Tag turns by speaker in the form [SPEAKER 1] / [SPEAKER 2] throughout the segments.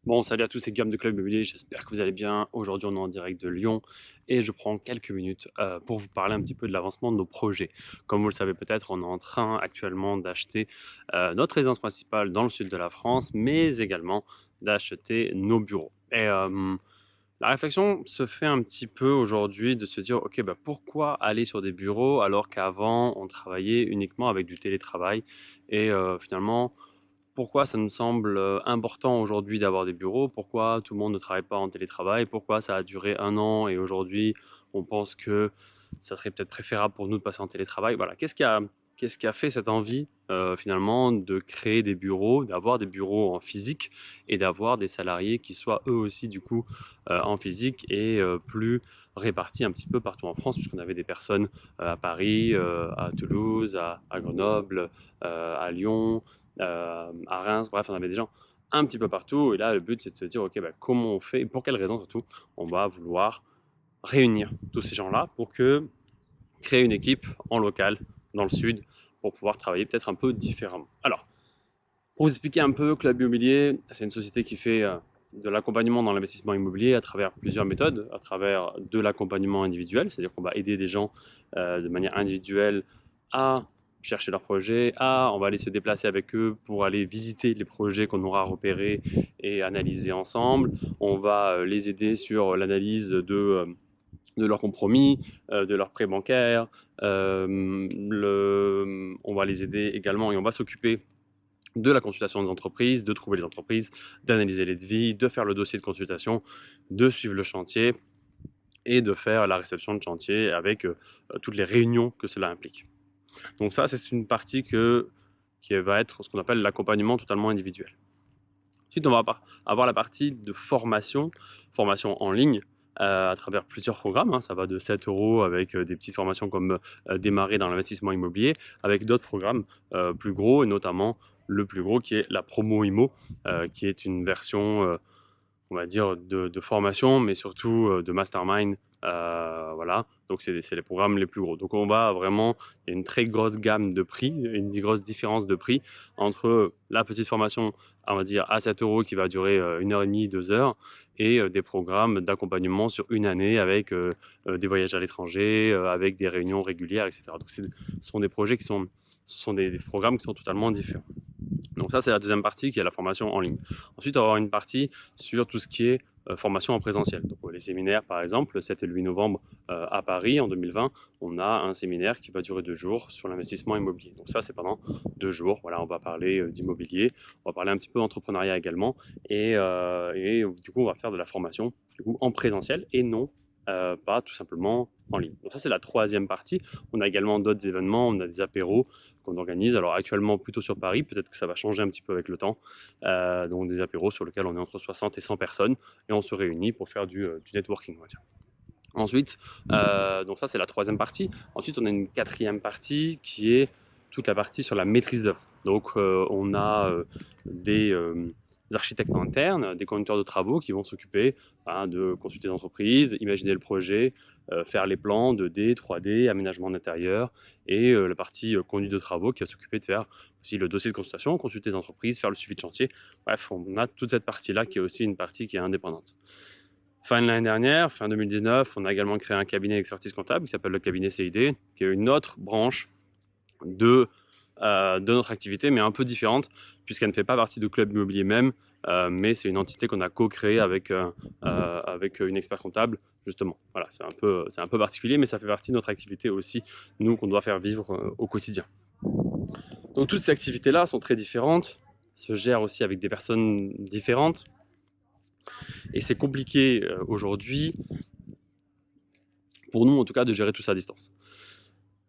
[SPEAKER 1] Bon, salut à tous, c'est Guillaume de Club Immobilier, j'espère que vous allez bien. Aujourd'hui, on est en direct de Lyon et je prends quelques minutes pour vous parler un petit peu de l'avancement de nos projets. Comme vous le savez peut-être, on est en train actuellement d'acheter notre résidence principale dans le sud de la France, mais également d'acheter nos bureaux. La réflexion se fait un petit peu aujourd'hui de se dire, ok, bah, pourquoi aller sur des bureaux alors qu'avant, on travaillait uniquement avec du télétravail et finalement pourquoi ça nous semble important aujourd'hui d'avoir des bureaux? Pourquoi tout le monde ne travaille pas en télétravail? Pourquoi ça a duré un an et aujourd'hui on pense que ça serait peut-être préférable pour nous de passer en télétravail? Voilà, qu'est-ce qui a fait cette envie finalement de créer des bureaux, d'avoir des bureaux en physique et d'avoir des salariés qui soient eux aussi du coup en physique et plus répartis un petit peu partout en France, puisqu'on avait des personnes à Paris, à Toulouse, à Grenoble, à Lyon, à Reims, bref, on avait des gens un petit peu partout. Et là, le but, c'est de se dire, ok, bah, comment on fait et pour quelles raisons surtout on va vouloir réunir tous ces gens-là pour que créer une équipe en local dans le sud pour pouvoir travailler peut-être un peu différemment. Alors, pour vous expliquer un peu, Club Immobilier, c'est une société qui fait de l'accompagnement dans l'investissement immobilier à travers plusieurs méthodes, à travers de l'accompagnement individuel, c'est-à-dire qu'on va aider des gens de manière individuelle à chercher leurs projets, on va aller se déplacer avec eux pour aller visiter les projets qu'on aura repérés et analyser ensemble. On va les aider sur l'analyse de leurs compromis, de leurs prêts bancaires. On va les aider également et on va s'occuper de la consultation des entreprises, de trouver les entreprises, d'analyser les devis, de faire le dossier de consultation, de suivre le chantier et de faire la réception de chantier avec toutes les réunions que cela implique. Donc ça, c'est une partie qui va être ce qu'on appelle l'accompagnement totalement individuel. Ensuite, on va avoir la partie de formation, formation en ligne, à travers plusieurs programmes, hein. Ça va de 7 euros avec des petites formations comme démarrer dans l'investissement immobilier, avec d'autres programmes plus gros, et notamment le plus gros qui est la promo IMO, qui est une version on va dire, de formation, mais surtout de mastermind. Voilà, donc c'est les programmes les plus gros. Donc on va vraiment, il y a une très grosse gamme de prix, une grosse différence de prix entre la petite formation, on va dire, à 7 euros qui va durer 1 heure et demie, 2 heures, et des programmes d'accompagnement sur une année avec des voyages à l'étranger, avec des réunions régulières, etc. Donc ce sont des projets ce sont des programmes qui sont totalement différents. Donc ça, c'est la deuxième partie qui est la formation en ligne. Ensuite, on va avoir une partie sur tout ce qui est formation en présentiel. Donc les séminaires, par exemple, le 7 et le 8 novembre à Paris en 2020, on a un séminaire qui va durer 2 jours sur l'investissement immobilier. Donc ça, c'est pendant 2 jours. Voilà, on va parler d'immobilier, on va parler un petit peu d'entrepreneuriat également, et du coup, on va faire de la formation du coup, en présentiel et non pas tout simplement en ligne. Donc ça, c'est la troisième partie. On a également d'autres événements, on a des apéros qu'on organise. Alors actuellement plutôt sur Paris, peut-être que ça va changer un petit peu avec le temps. Donc des apéros sur lesquels on est entre 60 et 100 personnes et on se réunit pour faire du networking, on va dire. Ensuite, donc ça c'est la troisième partie. Ensuite, on a une quatrième partie qui est toute la partie sur la maîtrise d'œuvre. Donc on a des architectes internes, des conducteurs de travaux qui vont s'occuper de consulter les entreprises, imaginer le projet, faire les plans 2D, 3D, aménagement d'intérieur, et la partie conduite de travaux qui va s'occuper de faire aussi le dossier de consultation, consulter les entreprises, faire le suivi de chantier. Bref, on a toute cette partie-là qui est aussi une partie qui est indépendante. Fin de l'année dernière, fin 2019, on a également créé un cabinet d'expertise comptable qui s'appelle le cabinet CID, qui est une autre branche de notre activité, mais un peu différente, puisqu'elle ne fait pas partie de Club Immobilier même, mais c'est une entité qu'on a co-créée avec une expert comptable, justement. Voilà, c'est un peu particulier, mais ça fait partie de notre activité aussi, nous, qu'on doit faire vivre au quotidien. Donc toutes ces activités-là sont très différentes, se gèrent aussi avec des personnes différentes, et c'est compliqué aujourd'hui, pour nous en tout cas, de gérer tout ça à distance.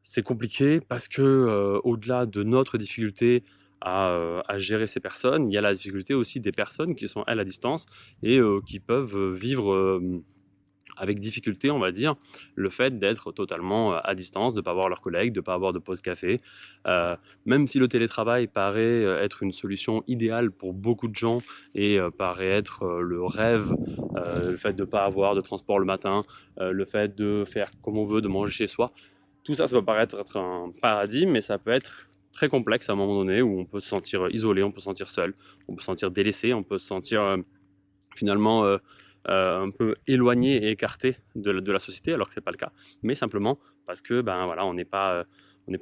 [SPEAKER 1] C'est compliqué parce que au-delà de notre difficulté à gérer ces personnes, il y a la difficulté aussi des personnes qui sont elles à distance et qui peuvent vivre avec difficulté, on va dire, le fait d'être totalement à distance, de ne pas voir leurs collègues, de ne pas avoir de pause café. Même si le télétravail paraît être une solution idéale pour beaucoup de gens et paraît être le rêve, le fait de ne pas avoir de transport le matin, le fait de faire comme on veut, de manger chez soi, tout ça, ça peut paraître être un paradis, mais ça peut être très complexe à un moment donné où on peut se sentir isolé, on peut se sentir seul, on peut se sentir délaissé, on peut se sentir finalement un peu éloigné et écarté de la société, alors que ce n'est pas le cas, mais simplement parce que ben, voilà, on n'est pas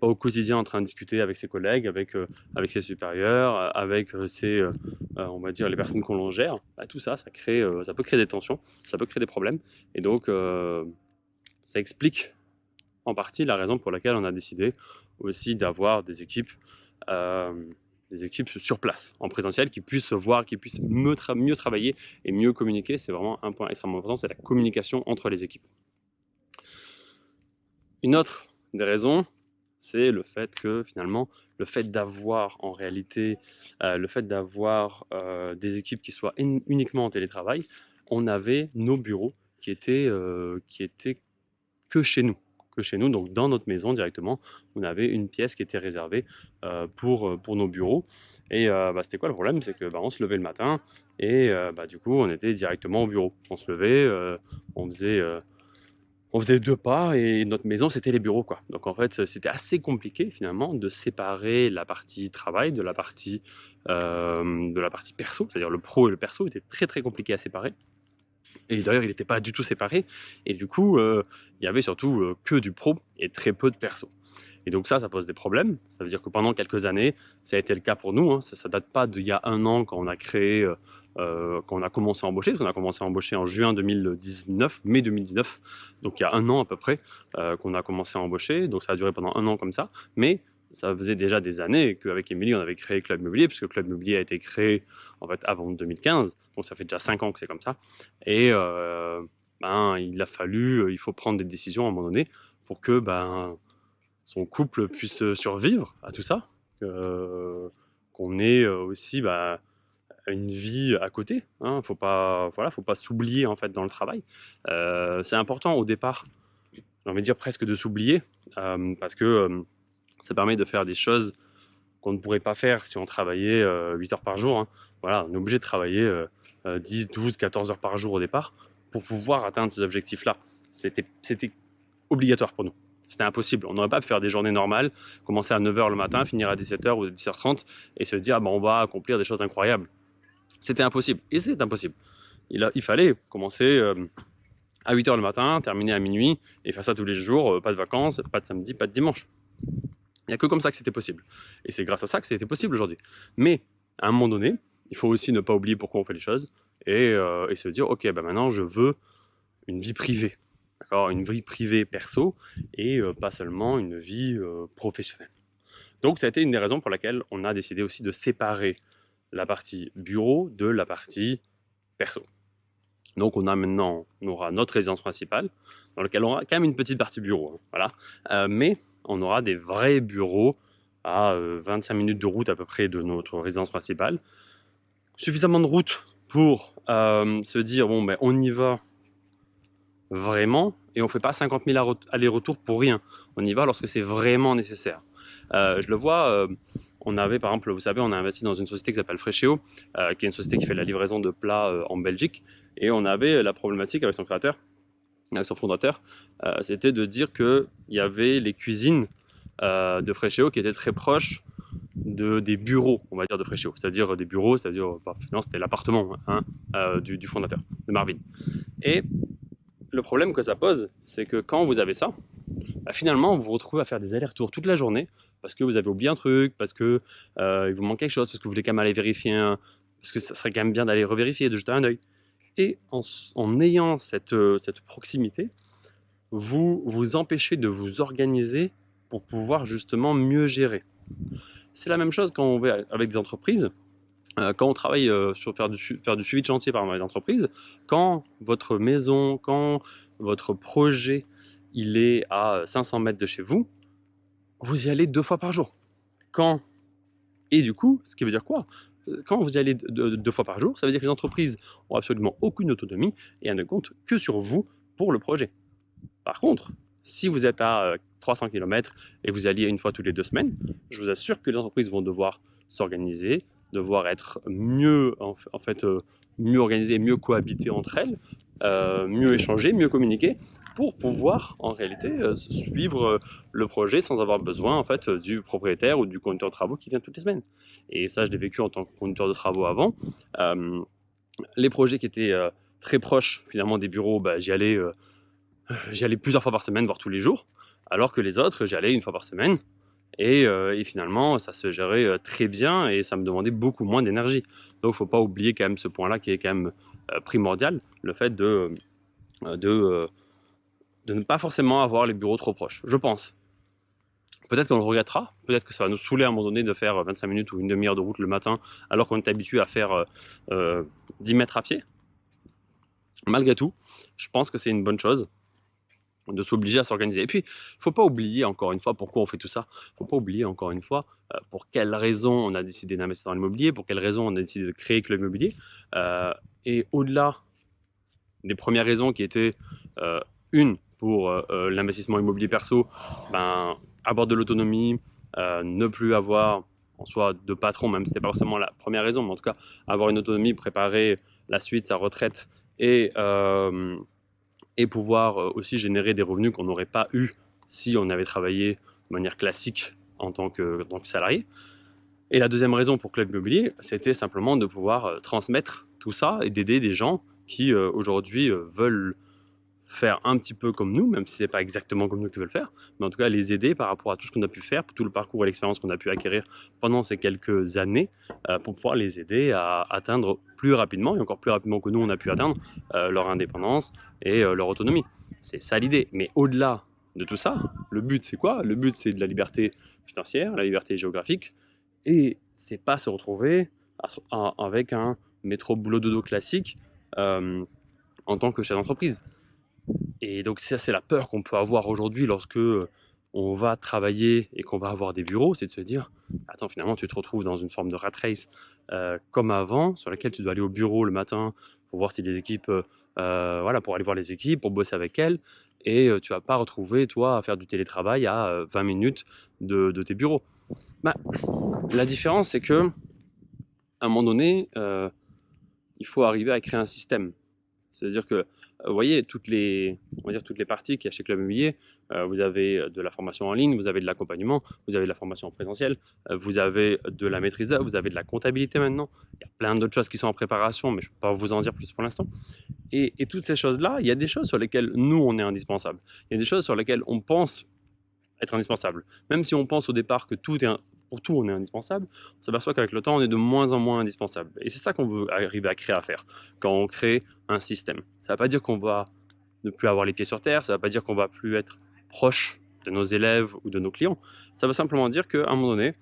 [SPEAKER 1] au quotidien en train de discuter avec ses collègues, avec ses supérieurs, avec on va dire, les personnes qu'on gère. Bah, tout ça, ça peut créer des tensions, ça peut créer des problèmes, et donc ça explique en partie la raison pour laquelle on a décidé aussi d'avoir des équipes sur place, en présentiel, qui puissent se voir, qui puissent mieux travailler et mieux communiquer. C'est vraiment un point extrêmement important, c'est la communication entre les équipes. Une autre des raisons, c'est le fait que finalement, le fait d'avoir en réalité, des équipes qui soient uniquement en télétravail, on avait nos bureaux qui étaient que chez nous. Donc dans notre maison directement, on avait une pièce qui était réservée pour nos bureaux. Et c'était quoi le problème? C'est que on se levait le matin et du coup on était directement au bureau. On se levait, on faisait 2 pas et notre maison c'était les bureaux, quoi. Donc en fait c'était assez compliqué finalement de séparer la partie travail de la partie perso, c'est-à-dire le pro et le perso était très très compliqué à séparer. Et d'ailleurs, il n'était pas du tout séparé. Et du coup, il y avait surtout que du pro et très peu de perso. Et donc ça pose des problèmes. Ça veut dire que pendant quelques années, ça a été le cas pour nous. Hein. Ça date pas d'il y a 1 an quand on a créé, quand on a commencé à embaucher. Parce qu'on a commencé à embaucher en juin 2019, mai 2019. Donc il y a 1 an à peu près qu'on a commencé à embaucher. Donc ça a duré pendant 1 an comme ça. Mais ça faisait déjà des années qu'avec Émilie, on avait créé Club Mobilier, puisque Club Mobilier a été créé en fait avant 2015. Donc ça fait déjà 5 ans que c'est comme ça. Et il faut prendre des décisions à un moment donné pour que son couple puisse survivre à tout ça, qu'on ait aussi une vie à côté. Hein. Faut pas s'oublier en fait dans le travail. C'est important au départ, j'ai envie de dire presque de s'oublier, parce que ça permet de faire des choses qu'on ne pourrait pas faire si on travaillait 8 heures par jour. Hein. Voilà, on est obligé de travailler 10, 12, 14 heures par jour au départ pour pouvoir atteindre ces objectifs-là. C'était obligatoire pour nous. C'était impossible. On n'aurait pas pu faire des journées normales, commencer à 9 heures le matin, finir à 17 heures ou 10h30 et se dire on va accomplir des choses incroyables. C'était impossible. Et c'est impossible. Il fallait commencer à 8 heures le matin, terminer à minuit et faire ça tous les jours, pas de vacances, pas de samedi, pas de dimanche. Il n'y a que comme ça que c'était possible. Et c'est grâce à ça que c'était possible aujourd'hui. Mais à un moment donné, il faut aussi ne pas oublier pourquoi on fait les choses et se dire ok, maintenant je veux une vie privée. D'accord, une vie privée perso et pas seulement une vie professionnelle. Donc ça a été une des raisons pour laquelle on a décidé aussi de séparer la partie bureau de la partie perso. Donc on aura notre résidence principale, dans laquelle on aura quand même une petite partie bureau, hein, voilà. Mais on aura des vrais bureaux à 25 minutes de route à peu près de notre résidence principale. Suffisamment de route pour se dire on y va vraiment et on ne fait pas 50 000 allers-retours pour rien. On y va lorsque c'est vraiment nécessaire. Je le vois, on avait par exemple, vous savez, on a investi dans une société qui s'appelle Freshéo, qui est une société qui fait la livraison de plats en Belgique, et on avait la problématique avec son créateur, avec son fondateur, c'était de dire qu'il y avait les cuisines de Freshéo qui étaient très proches des bureaux, on va dire, de Freshéo, c'est-à-dire des bureaux, finalement c'était l'appartement du fondateur, de Marvin. Et le problème que ça pose, c'est que quand vous avez ça, finalement vous vous retrouvez à faire des allers-retours toute la journée parce que vous avez oublié un truc, parce que il vous manque quelque chose, parce que vous voulez quand même aller vérifier, parce que ça serait quand même bien d'aller revérifier, de jeter un œil. Et en ayant cette proximité, vous vous empêchez de vous organiser pour pouvoir justement mieux gérer. C'est la même chose quand on va avec des entreprises. Quand on travaille sur faire du suivi de chantier par exemple avec l'entreprise, quand votre maison, quand votre projet il est à 500 mètres de chez vous, vous y allez 2 fois par jour. Et du coup, ce qui veut dire quoi? Quand vous y allez 2 fois par jour, ça veut dire que les entreprises ont absolument aucune autonomie et elles ne comptent que sur vous pour le projet. Par contre, si vous êtes à 300 km et vous alliez 1 fois toutes les 2 semaines, je vous assure que les entreprises vont devoir s'organiser, devoir être mieux organisées, mieux cohabiter entre elles, mieux échanger, mieux communiquer pour pouvoir en réalité suivre le projet sans avoir besoin en fait du propriétaire ou du conducteur de travaux qui vient toutes les semaines. Et ça, je l'ai vécu en tant que conducteur de travaux avant. Les projets qui étaient très proches finalement des bureaux, bah, j'y allais plusieurs fois par semaine, voire tous les jours, alors que les autres, j'y allais une fois par semaine. Et finalement, ça se gérait très bien et ça me demandait beaucoup moins d'énergie. Donc, il ne faut pas oublier quand même ce point-là qui est quand même primordial, le fait de, euh, de ne pas forcément avoir les bureaux trop proches, je pense. Peut-être qu'on le regrettera, peut-être que ça va nous saouler à un moment donné de faire 25 minutes ou une demi-heure de route le matin alors qu'on est habitué à faire 10 mètres à pied. Malgré tout, je pense que c'est une bonne chose de s'obliger à s'organiser. Et puis, il ne faut pas oublier encore une fois pourquoi on fait tout ça. Il ne faut pas oublier encore une fois pour quelles raisons on a décidé d'investir dans l'immobilier, pour quelles raisons on a décidé de créer Club Immobilier. Et au-delà des premières raisons qui étaient une pour l'investissement immobilier perso, avoir de l'autonomie, ne plus avoir en soi de patron, même si ce n'était pas forcément la première raison, mais en tout cas avoir une autonomie, préparer la suite, sa retraite et pouvoir aussi générer des revenus qu'on n'aurait pas eu si on avait travaillé de manière classique en tant que salarié. Et la deuxième raison pour Club Immobilier, c'était simplement de pouvoir transmettre tout ça et d'aider des gens qui aujourd'hui veulent faire un petit peu comme nous, même si ce n'est pas exactement comme nous qui veulent faire, mais en tout cas les aider par rapport à tout ce qu'on a pu faire, tout le parcours et l'expérience qu'on a pu acquérir pendant ces quelques années, pour pouvoir les aider à atteindre plus rapidement, et encore plus rapidement que nous on a pu atteindre, leur indépendance et leur autonomie. C'est ça l'idée. Mais au-delà de tout ça, le but c'est quoi? Le but c'est de la liberté financière, la liberté géographique, et c'est pas se retrouver avec un métro boulot dodo classique en tant que chef d'entreprise. Et donc ça, c'est la peur qu'on peut avoir aujourd'hui lorsque on va travailler et qu'on va avoir des bureaux, c'est de se dire, attends, finalement, tu te retrouves dans une forme de rat race comme avant, sur laquelle tu dois aller au bureau le matin pour voir si les équipes, voilà, pour aller voir les équipes, pour bosser avec elles, et tu vas pas retrouver, toi, à faire du télétravail à 20 minutes de tes bureaux. Bah, la différence, c'est que à un moment donné, il faut arriver à créer un système. C'est-à-dire que, vous voyez, on va dire toutes les parties qu'il y a chez Club Immobilier, vous avez de la formation en ligne, vous avez de l'accompagnement, vous avez de la formation en présentiel, vous avez de la maîtrise d'œuvre, vous avez de la comptabilité maintenant. Il y a plein d'autres choses qui sont en préparation, mais je ne peux pas vous en dire plus pour l'instant. Et toutes ces choses-là, il y a des choses sur lesquelles nous, on est indispensable. Il y a des choses sur lesquelles on pense être indispensable. Même si on pense au départ que pour tout on est indispensable, on s'aperçoit qu'avec le temps on est de moins en moins indispensable. Et c'est ça qu'on veut arriver à créer à faire quand on crée un système. Ça ne veut pas dire qu'on va ne plus avoir les pieds sur terre, ça ne veut pas dire qu'on va plus être proche de nos élèves ou de nos clients. Ça veut simplement dire qu'à un moment donné,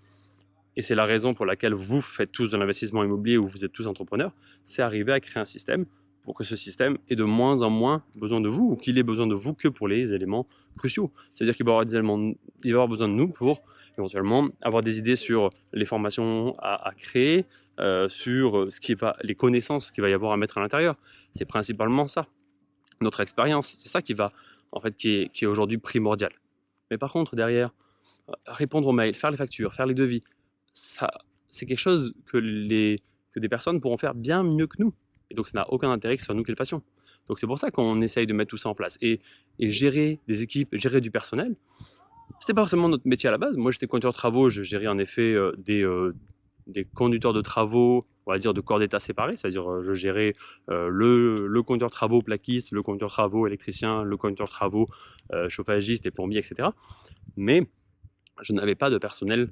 [SPEAKER 1] et c'est la raison pour laquelle vous faites tous de l'investissement immobilier ou vous êtes tous entrepreneurs, c'est arriver à créer un système pour que ce système ait de moins en moins besoin de vous ou qu'il ait besoin de vous que pour les éléments cruciaux. C'est-à-dire qu'il va y avoir besoin de nous pour éventuellement avoir des idées sur les formations à créer, sur les connaissances qu'il va y avoir à mettre à l'intérieur. C'est principalement ça, notre expérience. C'est ça qui est aujourd'hui primordial. Mais par contre, derrière, répondre aux mails, faire les factures, faire les devis, ça, c'est quelque chose que des personnes pourront faire bien mieux que nous. Et donc, ça n'a aucun intérêt que ce soit nous qui le fassions. Donc, c'est pour ça qu'on essaye de mettre tout ça en place. Et gérer des équipes, gérer du personnel, c'était pas forcément notre métier à la base. Moi, j'étais conducteur de travaux, je gérais en effet des conducteurs de travaux, on va dire de corps d'état séparés, c'est-à-dire je gérais le conducteur de travaux plaquiste, le conducteur de travaux électricien, le conducteur de travaux chauffagiste et plombier, etc. Mais je n'avais pas de personnel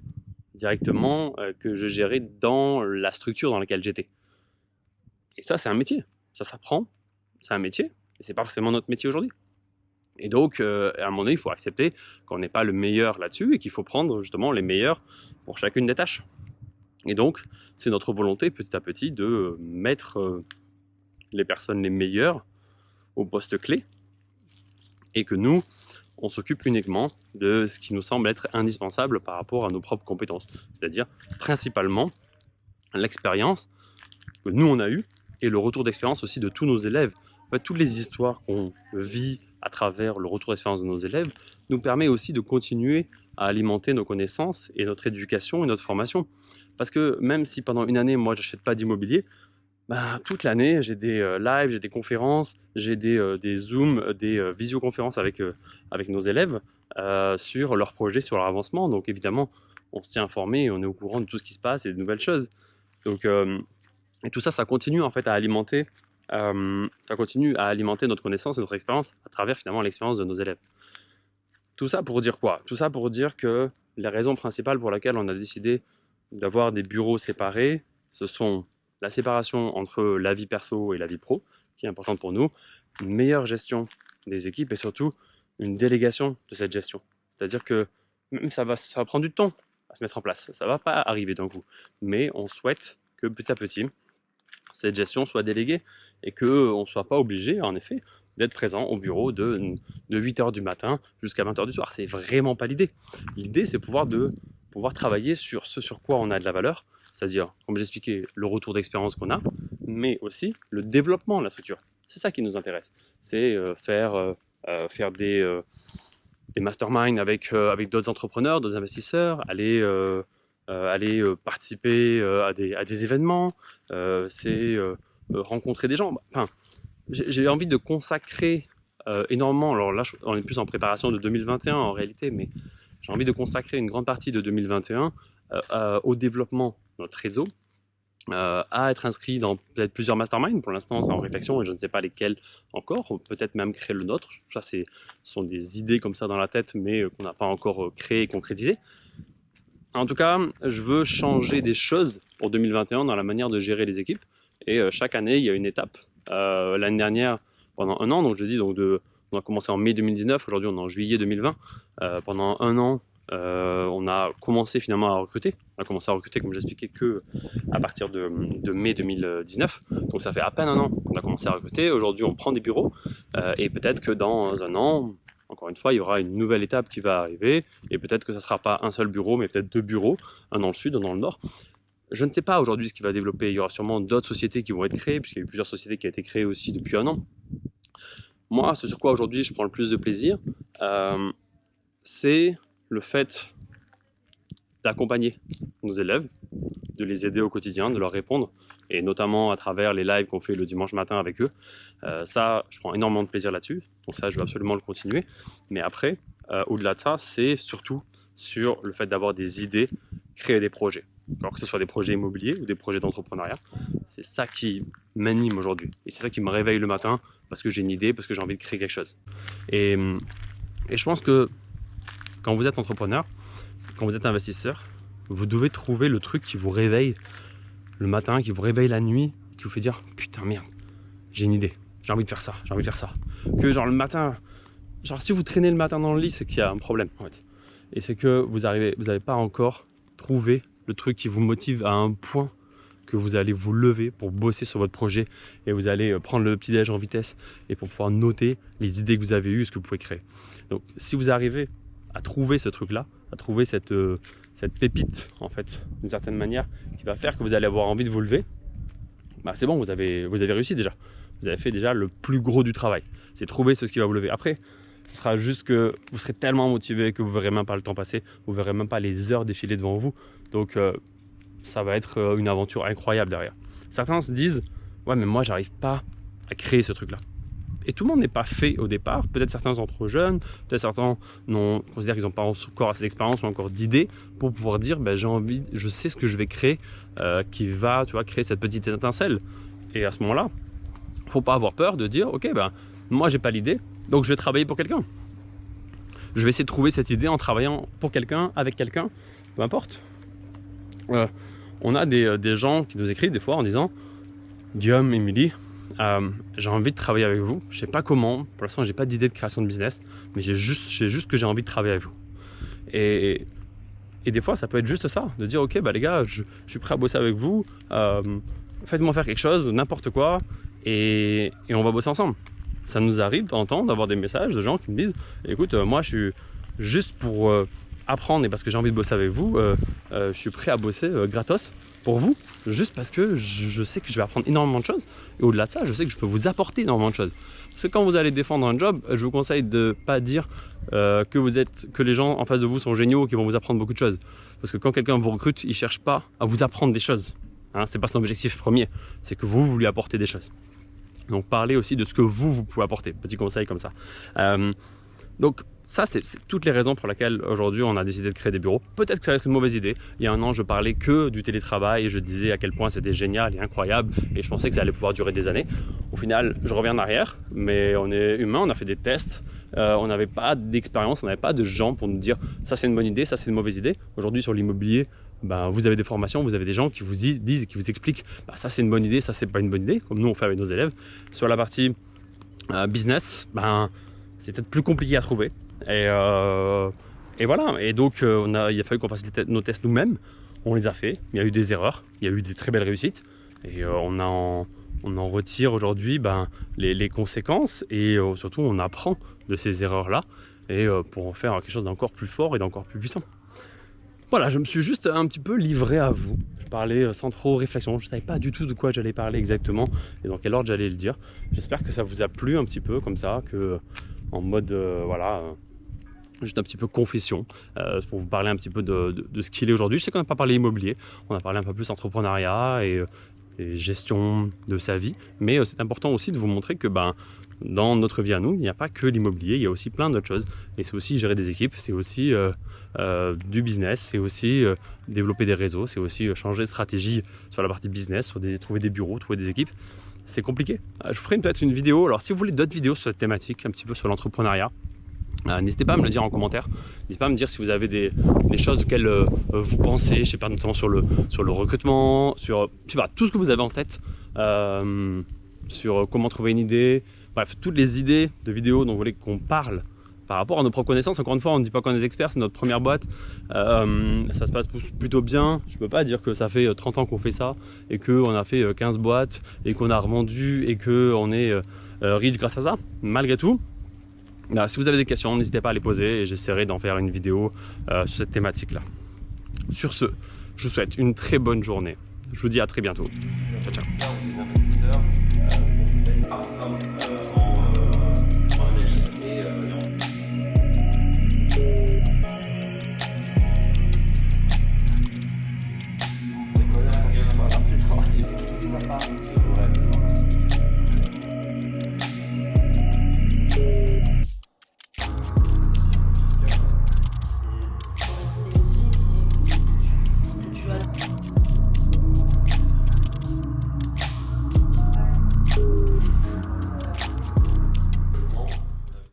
[SPEAKER 1] directement que je gérais dans la structure dans laquelle j'étais. Et ça, c'est un métier. Ça s'apprend, c'est un métier, et c'est pas forcément notre métier aujourd'hui. Et donc, à un moment donné, il faut accepter qu'on n'est pas le meilleur là-dessus et qu'il faut prendre justement les meilleurs pour chacune des tâches. Et donc, c'est notre volonté petit à petit de mettre les personnes les meilleures au poste clé et que nous, on s'occupe uniquement de ce qui nous semble être indispensable par rapport à nos propres compétences. C'est-à-dire principalement l'expérience que nous on a eue et le retour d'expérience aussi de tous nos élèves. En fait, toutes les histoires qu'on vit à travers le retour d'expérience de nos élèves nous permet aussi de continuer à alimenter nos connaissances et notre éducation et notre formation. Parce que même si pendant une année, moi, j'achète pas d'immobilier, toute l'année, j'ai des lives, j'ai des conférences, j'ai des Zooms, des visioconférences avec nos élèves sur leurs projets, sur leur avancement. Donc évidemment, on se tient informé et on est au courant de tout ce qui se passe et de nouvelles choses. Donc Et tout ça, ça continue en fait à alimenter, notre connaissance et notre expérience à travers finalement l'expérience de nos élèves. Tout ça pour dire quoi? Tout ça pour dire que les raisons principales pour lesquelles on a décidé d'avoir des bureaux séparés, ce sont la séparation entre la vie perso et la vie pro, qui est importante pour nous, une meilleure gestion des équipes et surtout une délégation de cette gestion. C'est-à-dire que même ça va prendre du temps à se mettre en place, ça ne va pas arriver d'un coup, mais on souhaite que petit à petit, cette gestion soit déléguée et qu'on ne soit pas obligé, en effet, d'être présent au bureau de 8h du matin jusqu'à 20h du soir. C'est vraiment pas l'idée. L'idée, c'est de pouvoir travailler sur ce sur quoi on a de la valeur, c'est-à-dire, comme j'ai expliqué, le retour d'expérience qu'on a, mais aussi le développement de la structure. C'est ça qui nous intéresse. C'est faire des masterminds avec d'autres entrepreneurs, d'autres investisseurs, aller participer à des événements, c'est rencontrer des gens. Enfin, j'ai envie de consacrer énormément, alors là on est plus en préparation de 2021 en réalité, mais j'ai envie de consacrer une grande partie de 2021 au développement de notre réseau, à être inscrit dans peut-être plusieurs masterminds. Pour l'instant c'est en réflexion et je ne sais pas lesquels encore, peut-être même créer le nôtre. Ça ce sont des idées comme ça dans la tête mais qu'on n'a pas encore créé et concrétisé. En tout cas, je veux changer des choses pour 2021 dans la manière de gérer les équipes. Et chaque année, il y a une étape. L'année dernière, pendant un an, donc je dis, on a commencé en mai 2019, aujourd'hui on est en juillet 2020. Pendant un an, on a commencé finalement à recruter. On a commencé à recruter, comme j'expliquais, que à partir de mai 2019. Donc ça fait à peine un an qu'on a commencé à recruter. Aujourd'hui, on prend des bureaux. Et peut-être que dans un an, encore une fois, il y aura une nouvelle étape qui va arriver et peut-être que ça ne sera pas un seul bureau, mais peut-être 2 bureaux, un dans le sud, un dans le nord. Je ne sais pas aujourd'hui ce qui va se développer. Il y aura sûrement d'autres sociétés qui vont être créées, puisqu'il y a eu plusieurs sociétés qui ont été créées aussi depuis un an. Moi, ce sur quoi aujourd'hui je prends le plus de plaisir, c'est le fait d'accompagner nos élèves, de les aider au quotidien, de leur répondre, et notamment à travers les lives qu'on fait le dimanche matin avec eux. Ça, je prends énormément de plaisir là-dessus, donc ça, je veux absolument le continuer. Mais après, au-delà de ça, c'est surtout sur le fait d'avoir des idées, créer des projets. Alors que ce soit des projets immobiliers ou des projets d'entrepreneuriat, c'est ça qui m'anime aujourd'hui. Et c'est ça qui me réveille le matin, parce que j'ai une idée, parce que j'ai envie de créer quelque chose. Et je pense que quand vous êtes entrepreneur, quand vous êtes investisseur, vous devez trouver le truc qui vous réveille le matin, qui vous réveille la nuit, qui vous fait dire « Putain, merde, j'ai une idée, j'ai envie de faire ça, j'ai envie de faire ça. » Que genre le matin, genre si vous traînez le matin dans le lit, c'est qu'il y a un problème en fait. Et c'est que vous n'avez pas encore trouvé le truc qui vous motive à un point que vous allez vous lever pour bosser sur votre projet et vous allez prendre le petit déj en vitesse et pour pouvoir noter les idées que vous avez eues et ce que vous pouvez créer. Donc si vous arrivez à trouver ce truc-là, à trouver cette pépite en fait, d'une certaine manière, qui va faire que vous allez avoir envie de vous lever, bah c'est bon, vous avez réussi déjà. Vous avez fait déjà le plus gros du travail. C'est trouver ce qui va vous lever. Après, ce sera juste que vous serez tellement motivé que vous ne verrez même pas le temps passer, vous ne verrez même pas les heures défiler devant vous. Donc ça va être une aventure incroyable derrière. Certains se disent « Ouais, mais moi, j'arrive pas à créer ce truc-là. » Et tout le monde n'est pas fait au départ. Peut-être certains sont trop jeunes, peut-être certains considèrent qu'ils n'ont pas encore assez d'expérience ou encore d'idées pour pouvoir dire bah, je sais ce que je vais créer qui va créer cette petite étincelle. Et à ce moment-là, il ne faut pas avoir peur de dire ok, ben, moi j'ai pas l'idée, donc je vais travailler pour quelqu'un. Je vais essayer de trouver cette idée en travaillant pour quelqu'un, avec quelqu'un, peu importe. On a des gens qui nous écrivent des fois en disant Guillaume, Émilie, j'ai envie de travailler avec vous. Je sais pas comment, pour l'instant j'ai pas d'idée de création de business, mais j'ai juste que j'ai envie de travailler avec vous. Et des fois ça peut être juste ça, de dire ok bah les gars, je suis prêt à bosser avec vous, faites-moi faire quelque chose, n'importe quoi, et on va bosser ensemble. Ça nous arrive de temps en temps d'avoir des messages de gens qui me disent écoute, moi je suis juste pour apprendre et parce que j'ai envie de bosser avec vous, je suis prêt à bosser gratos pour vous, juste parce que je sais que je vais apprendre énormément de choses. Et au-delà de ça, je sais que je peux vous apporter énormément de choses. Parce que quand vous allez défendre un job, je vous conseille de ne pas dire que les gens en face de vous sont géniaux, qui vont vous apprendre beaucoup de choses. Parce que quand quelqu'un vous recrute, il ne cherche pas à vous apprendre des choses. Hein, ce n'est pas son objectif premier, c'est que vous lui apportez des choses. Donc parlez aussi de ce que vous pouvez apporter. Petit conseil comme ça. Donc Ça, c'est toutes les raisons pour lesquelles aujourd'hui on a décidé de créer des bureaux. Peut-être que ça va être une mauvaise idée. Il y a un an, je parlais que du télétravail et je disais à quel point c'était génial et incroyable et je pensais que ça allait pouvoir durer des années. Au final, je reviens en arrière, mais on est humain, on a fait des tests, on n'avait pas d'expérience, on n'avait pas de gens pour nous dire ça c'est une bonne idée, ça c'est une mauvaise idée. Aujourd'hui sur l'immobilier, vous avez des formations, vous avez des gens qui vous disent et qui vous expliquent ça c'est une bonne idée, ça c'est pas une bonne idée, comme nous on fait avec nos élèves. Sur la partie business, c'est peut-être plus compliqué à trouver. Et voilà, et donc il a fallu qu'on fasse nos tests nous-mêmes. On les a fait, il y a eu des erreurs, il y a eu des très belles réussites. Et on en retire aujourd'hui les conséquences et surtout on apprend de ces erreurs-là et pour en faire quelque chose d'encore plus fort et d'encore plus puissant. Voilà, je me suis juste un petit peu livré à vous. Je parlais sans trop réflexion, je ne savais pas du tout de quoi j'allais parler exactement et dans quel ordre j'allais le dire. J'espère que ça vous a plu un petit peu comme ça, que en mode juste un petit peu confession pour vous parler un petit peu de ce qu'il est aujourd'hui. Je sais qu'on n'a pas parlé immobilier, on a parlé un peu plus entrepreneuriat et gestion de sa vie, mais c'est important aussi de vous montrer que dans notre vie à nous, il n'y a pas que l'immobilier, il y a aussi plein d'autres choses et c'est aussi gérer des équipes, c'est aussi du business, c'est aussi développer des réseaux, c'est aussi changer de stratégie sur la partie business, trouver des bureaux, trouver des équipes. C'est compliqué. Je ferai peut-être une vidéo, alors si vous voulez d'autres vidéos sur cette thématique, un petit peu sur l'entrepreneuriat, n'hésitez pas à me le dire en commentaire, n'hésitez pas à me dire si vous avez des choses auxquelles vous pensez, je sais pas, notamment sur le recrutement, sur je sais pas, tout ce que vous avez en tête, sur comment trouver une idée, bref, toutes les idées de vidéos dont vous voulez qu'on parle par rapport à nos propres connaissances. Encore une fois, on ne dit pas qu'on est experts, c'est notre première boîte, ça se passe plutôt bien. Je ne peux pas dire que ça fait 30 ans qu'on fait ça et qu'on a fait 15 boîtes et qu'on a revendu et qu'on est riche grâce à ça. Malgré tout, si vous avez des questions, n'hésitez pas à les poser et j'essaierai d'en faire une vidéo sur cette thématique-là. Sur ce, je vous souhaite une très bonne journée. Je vous dis à très bientôt. Ciao, ciao. Ça part.